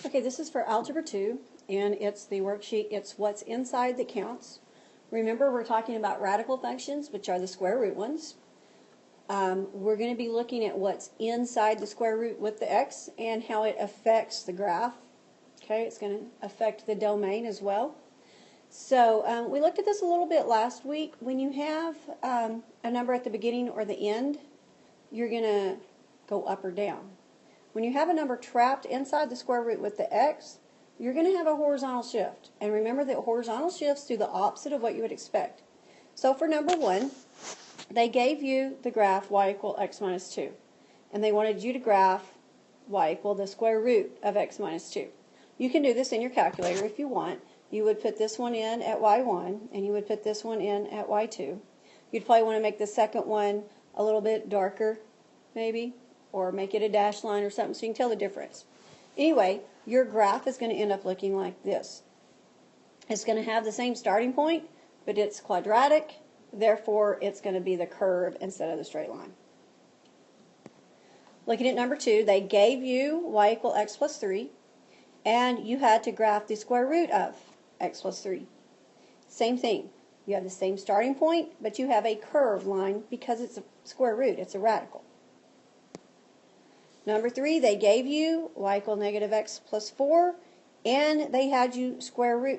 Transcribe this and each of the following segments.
Okay, this is for Algebra 2, and it's the worksheet. It's what's inside that counts. Remember, we're talking about radical functions, which are the square root ones. We're going to be looking at what's inside the square root with the x and how it affects the graph. Okay, it's going to affect the domain as well. So we looked at this a little bit last week. When you have a number at the beginning or the end, you're going to go up or down. When you have a number trapped inside the square root with the x, you're going to have a horizontal shift. And remember that horizontal shifts do the opposite of what you would expect. So for number 1, they gave you the graph y equal x minus 2. And they wanted you to graph y equal the square root of x minus 2. You can do this in your calculator if you want. You would put this one in at y1, and you would put this one in at y2. You'd probably want to make the second one a little bit darker, maybe, or make it a dashed line or something so you can tell the difference. Anyway, your graph is going to end up looking like this. It's going to have the same starting point, but it's quadratic, therefore it's going to be the curve instead of the straight line. Looking at number 2, they gave you y equal x plus 3, and you had to graph the square root of x plus 3. Same thing. You have the same starting point, but you have a curved line because it's a square root. It's a radical. Number 3, they gave you y equal negative x plus 4, and they had you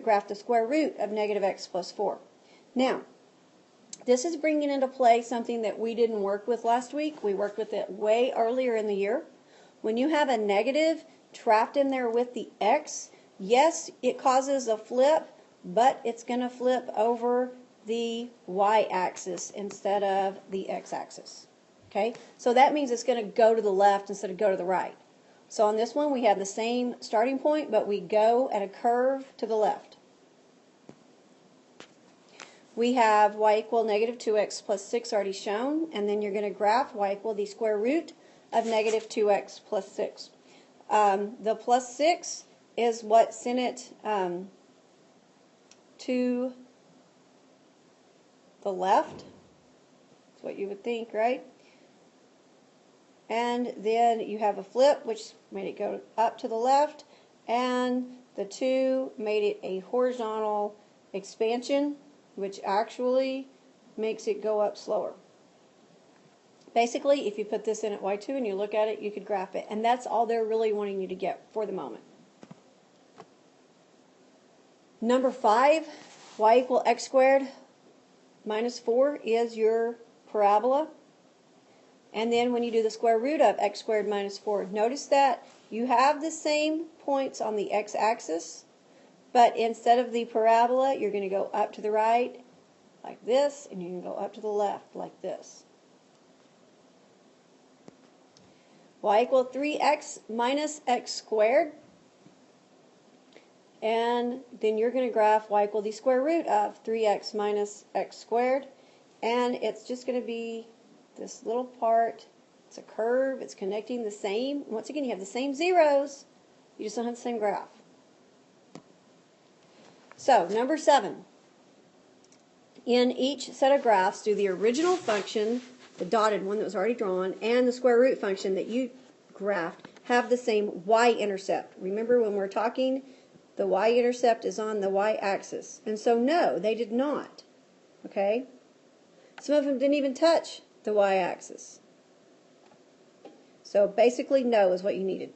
graph the square root of negative x plus 4. Now, this is bringing into play something that we didn't work with last week. We worked with it way earlier in the year. When you have a negative trapped in there with the x, yes, it causes a flip, but it's going to flip over the y-axis instead of the x-axis. Okay, so that means it's going to go to the left instead of go to the right. So on this one, we have the same starting point, but we go at a curve to the left. We have y equal negative 2x plus 6 already shown, and then you're going to graph y equal the square root of negative 2x plus 6. The plus 6 is what sent it to the left. That's what you would think, right? And then you have a flip, which made it go up to the left, and the 2 made it a horizontal expansion, which actually makes it go up slower. Basically, if you put this in at y2 and you look at it, you could graph it. And that's all they're really wanting you to get for the moment. Number 5, y equal x squared minus 4 is your parabola. And then when you do the square root of x squared minus 4, notice that you have the same points on the x-axis, but instead of the parabola, you're going to go up to the right like this, and you can go up to the left like this. Y equal 3x minus x squared. And then you're going to graph y equal the square root of 3x minus x squared. And it's just going to be this little part. It's a curve. It's connecting the same. Once again, you have the same zeros. You just don't have the same graph. So, number 7. In each set of graphs, do the original function, the dotted one that was already drawn, and the square root function that you graphed have the same y-intercept. Remember when we're talking, the y-intercept is on the y-axis. And so no, they did not. Okay? Some of them didn't even touch the y-axis. So basically no is what you needed.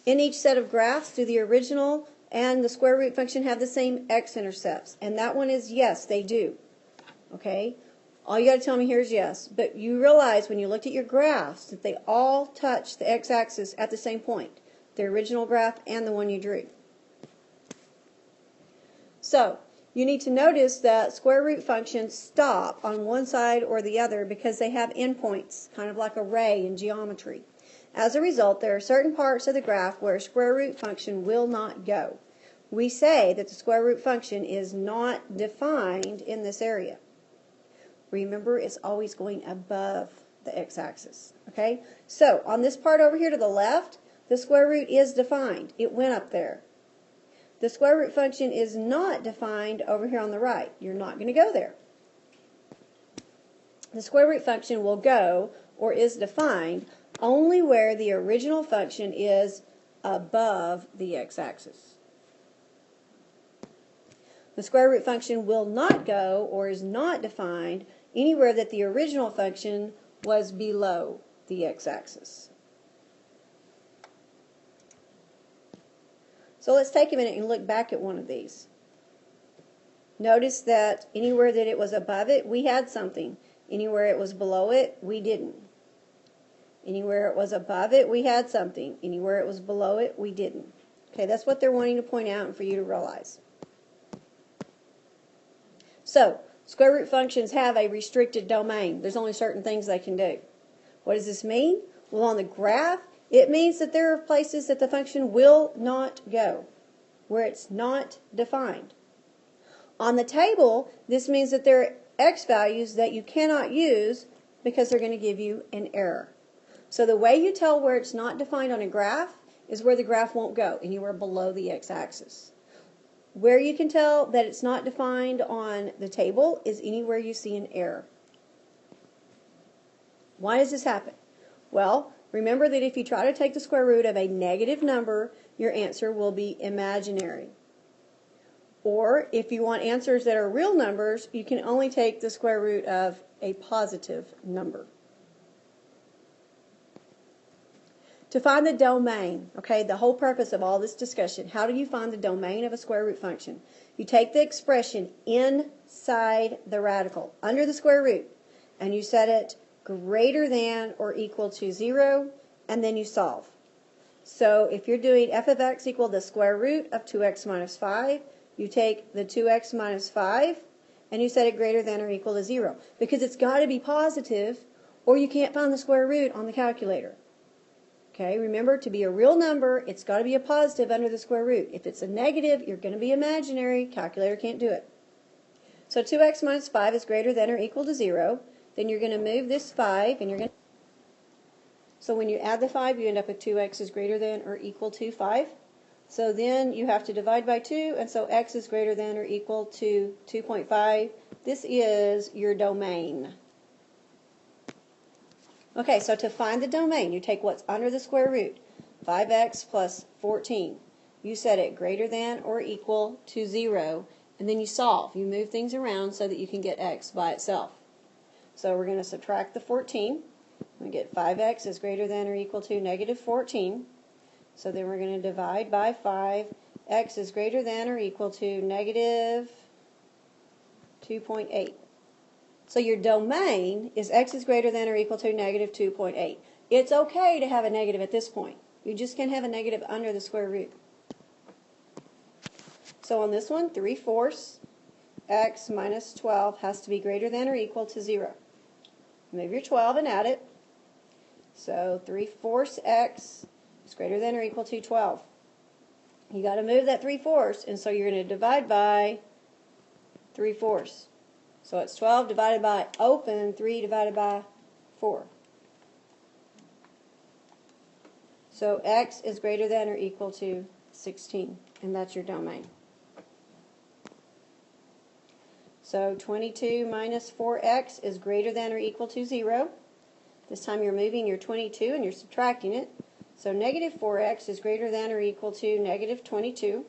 In each set of graphs, do the original and the square root function have the same x-intercepts? And that one is yes, they do. Okay? All you got to tell me here is yes. But you realize when you looked at your graphs that they all touch the x-axis at the same point. The original graph and the one you drew. So, you need to notice that square root functions stop on one side or the other because they have endpoints, kind of like a ray in geometry. As a result, there are certain parts of the graph where a square root function will not go. We say that the square root function is not defined in this area. Remember, it's always going above the x-axis. Okay? So, on this part over here to the left, the square root is defined. It went up there. The square root function is not defined over here on the right. You're not going to go there. The square root function will go, or is defined, only where the original function is above the x-axis. The square root function will not go, or is not defined, anywhere that the original function was below the x-axis. So let's take a minute and look back at one of these. Notice that anywhere that it was above it, we had something. Anywhere it was below it, we didn't. Anywhere it was above it, we had something. Anywhere it was below it, we didn't. Okay, that's what they're wanting to point out and for you to realize. So, square root functions have a restricted domain. There's only certain things they can do. What does this mean? Well, on the graph, it means that there are places that the function will not go, where it's not defined. On the table, this means that there are x values that you cannot use because they're going to give you an error. So the way you tell where it's not defined on a graph is where the graph won't go, anywhere below the x-axis. Where you can tell that it's not defined on the table is anywhere you see an error. Why does this happen? Well, remember that if you try to take the square root of a negative number, your answer will be imaginary. Or if you want answers that are real numbers, you can only take the square root of a positive number. To find the domain, okay, the whole purpose of all this discussion, how do you find the domain of a square root function? You take the expression inside the radical, under the square root, and you set it greater than or equal to 0, and then you solve. So if you're doing f of x equal the square root of 2x minus 5, you take the 2x minus 5, and you set it greater than or equal to 0. Because it's got to be positive, or you can't find the square root on the calculator. Okay, remember, to be a real number, it's got to be a positive under the square root. If it's a negative, you're going to be imaginary. Calculator can't do it. So 2x minus 5 is greater than or equal to 0. Then you're going to move this 5, and you're going to... So when you add the 5, you end up with 2x is greater than or equal to 5. So then you have to divide by 2, and so x is greater than or equal to 2.5. This is your domain. Okay, so to find the domain, you take what's under the square root, 5x plus 14. You set it greater than or equal to 0, and then you solve. You move things around so that you can get x by itself. So we're going to subtract the 14. We get 5x is greater than or equal to negative 14. So then we're going to divide by 5. X is greater than or equal to negative 2.8. So your domain is x is greater than or equal to negative 2.8. It's okay to have a negative at this point. You just can't have a negative under the square root. So on this one, 3/4 x minus 12 has to be greater than or equal to 0. Move your 12 and add it. So 3/4 x is greater than or equal to 12. You got to move that 3/4, and so you're going to divide by 3/4. So it's 12 divided by open, 3 divided by 4. So x is greater than or equal to 16, and that's your domain. So 22 minus 4x is greater than or equal to 0. This time you're moving your 22 and you're subtracting it. So negative 4x is greater than or equal to negative 22.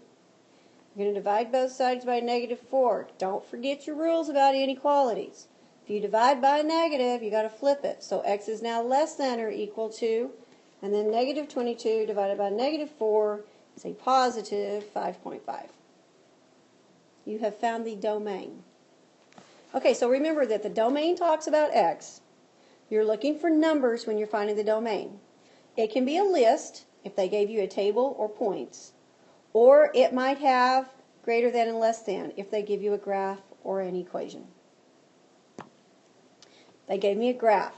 You're going to divide both sides by negative 4. Don't forget your rules about inequalities. If you divide by a negative, you got to flip it. So x is now less than or equal to, and then negative 22 divided by negative 4 is a positive 5.5. You have found the domain. Okay, so remember that the domain talks about x. You're looking for numbers when you're finding the domain. It can be a list if they gave you a table or points. Or it might have greater than and less than if they give you a graph or an equation. They gave me a graph.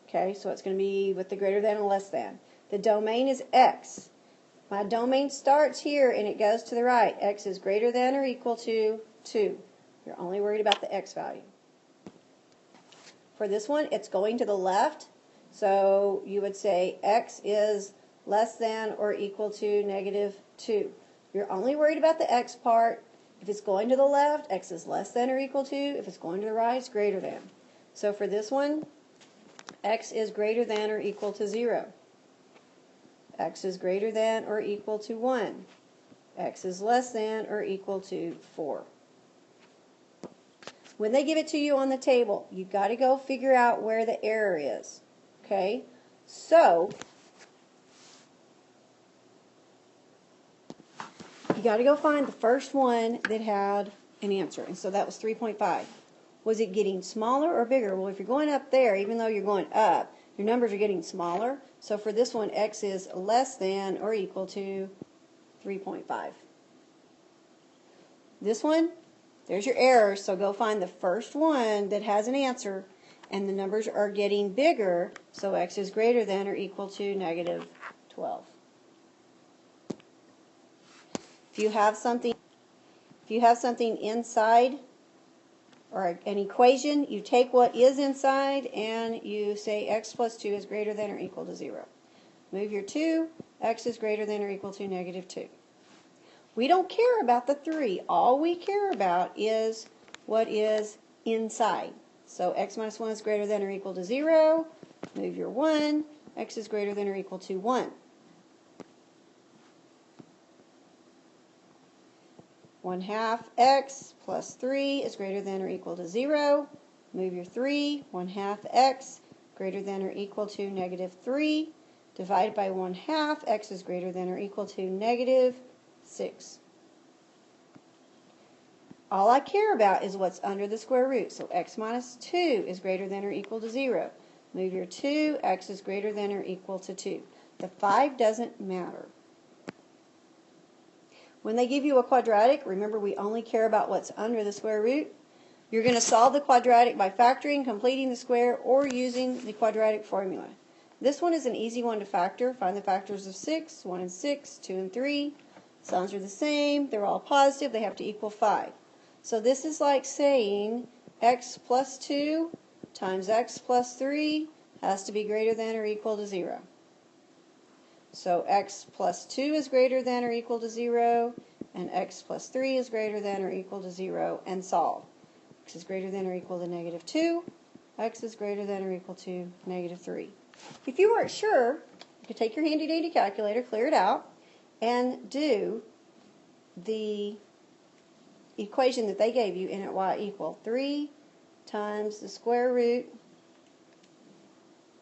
Okay, so it's going to be with the greater than and less than. The domain is x. My domain starts here and it goes to the right. X is greater than or equal to 2. You're only worried about the x value. For this one, it's going to the left. So you would say x is less than or equal to negative 2. You're only worried about the x part. If it's going to the left, x is less than or equal to. If it's going to the right, it's greater than. So for this one, x is greater than or equal to 0. X is greater than or equal to 1. X is less than or equal to 4. When they give it to you on the table, you've got to go figure out where the error is. Okay? So, you got to go find the first one that had an answer. And so that was 3.5. Was it getting smaller or bigger? Well, if you're going up there, even though you're going up, your numbers are getting smaller. So for this one, X is less than or equal to 3.5. This one, there's your error. So go find the first one that has an answer, and the numbers are getting bigger. So X is greater than or equal to negative 12. If you have something inside, or an equation, you take what is inside and you say X plus 2 is greater than or equal to 0. Move your 2, X is greater than or equal to negative 2. We don't care about the 3. All we care about is what is inside. So X minus 1 is greater than or equal to 0. Move your 1, X is greater than or equal to 1. 1/2 X plus 3 is greater than or equal to 0. Move your 3, 1/2 X greater than or equal to negative 3. Divided by 1/2, X is greater than or equal to negative 6. All I care about is what's under the square root. So X minus 2 is greater than or equal to 0. Move your 2, X is greater than or equal to 2. The 5 doesn't matter. When they give you a quadratic, remember we only care about what's under the square root. You're going to solve the quadratic by factoring, completing the square, or using the quadratic formula. This one is an easy one to factor. Find the factors of 6, 1 and 6, 2 and 3. Signs are the same. They're all positive. They have to equal 5. So this is like saying X plus 2 times X plus 3 has to be greater than or equal to 0. So X plus 2 is greater than or equal to 0, and X plus 3 is greater than or equal to 0, and solve. X is greater than or equal to negative 2, X is greater than or equal to negative 3. If you weren't sure, you could take your handy-dandy calculator, clear it out, and do the equation that they gave you in at y equal 3 times the square root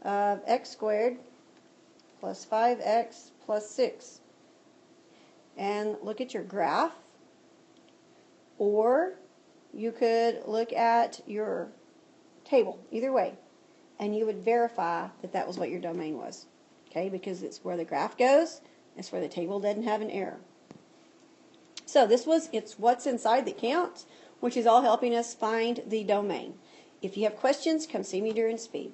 of x squared plus 5x plus 6. And look at your graph, or you could look at your table, either way, and you would verify that that was what your domain was. Okay, because it's where the graph goes, it's where the table doesn't have an error. So it's what's inside that counts, which is all helping us find the domain. If you have questions, come see me during speed.